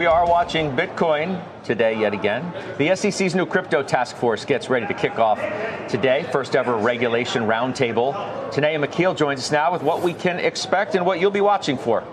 We are watching Bitcoin today yet again. The SEC's new crypto task force gets ready to kick off today. First ever regulation roundtable. Tanea McKeel joins us now with what we can expect and what you'll be watching for.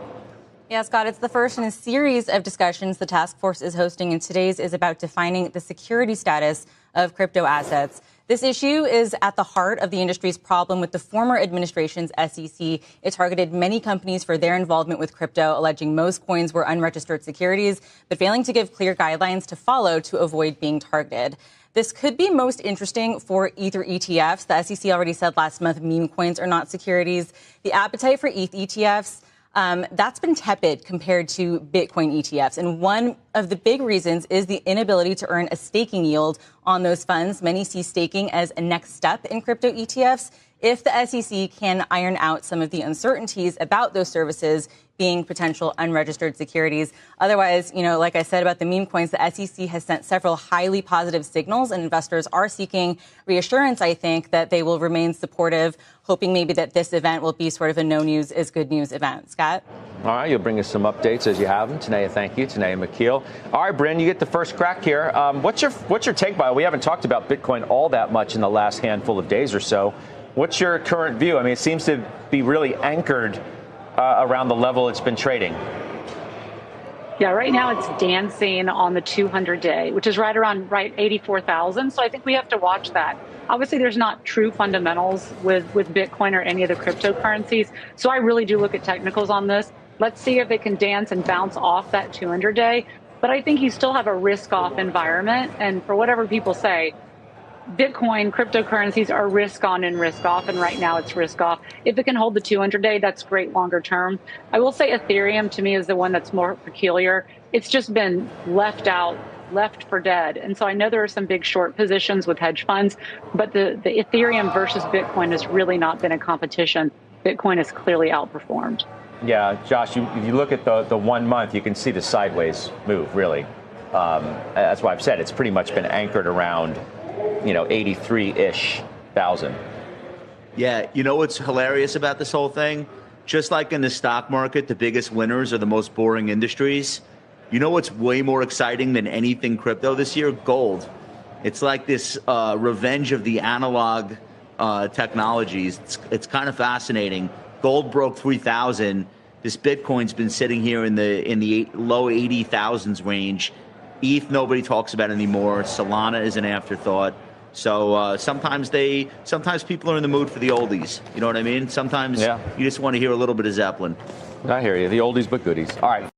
Yeah, Scott, it's the first in a series of discussions the task force is hosting, and today's is about defining the security status of crypto assets. This issue is at the heart of the industry's problem with the former administration's SEC. It targeted many companies for their involvement with crypto, alleging most coins were unregistered securities, but failing to give clear guidelines to follow to avoid being targeted. This could be most interesting for Ether ETFs. The SEC already said last month meme coins are not securities. The appetite for ETH ETFs that's been tepid compared to Bitcoin ETFs. And one of the big reasons is the inability to earn a staking yield on those funds. Many see staking as a next step in crypto ETFs if the SEC can iron out some of the uncertainties about those services being potential unregistered securities. Otherwise, like I said about the meme coins, the SEC has sent several highly positive signals, and investors are seeking reassurance, I think, that they will remain supportive, hoping maybe that this event will be sort of a no news is good news event. Scott? All right, you'll bring us some updates as you have them. Tanea, thank you. Tanea McKeel. All right, Bryn, you get the first crack here. What's your take by it? We haven't talked about Bitcoin all that much in the last handful of days or so. What's your current view? I mean, it seems to be really anchored around the level it's been trading. Yeah, right now it's dancing on the 200-day, which is right around 84,000. So I think we have to watch that. Obviously, there's not true fundamentals with Bitcoin or any of the cryptocurrencies. So I really do look at technicals on this. Let's see if it can dance and bounce off that 200-day. But I think you still have a risk-off environment. And for whatever people say, Bitcoin, cryptocurrencies are risk on and risk off, and right now it's risk off. If it can hold the 200-day, that's great longer term. I will say Ethereum to me is the one that's more peculiar. It's just been left out, left for dead. And so I know there are some big short positions with hedge funds, but the Ethereum versus Bitcoin has really not been a competition. Bitcoin has clearly outperformed. Yeah, Josh, if you look at the 1 month, you can see the sideways move, really. That's why I've said it's pretty much been anchored around 83-ish thousand. Yeah, you know what's hilarious about this whole thing? Just like in the stock market, the biggest winners are the most boring industries. You know what's way more exciting than anything crypto this year? Gold. It's like this revenge of the analog technologies. It's kind of fascinating. Gold broke 3,000. This Bitcoin's been sitting here in the low 80,000s range. ETH nobody talks about anymore. Solana is an afterthought. So sometimes people are in the mood for the oldies. You know what I mean? Sometimes you just want to hear a little bit of Zeppelin. I hear you. The oldies but goodies. All right.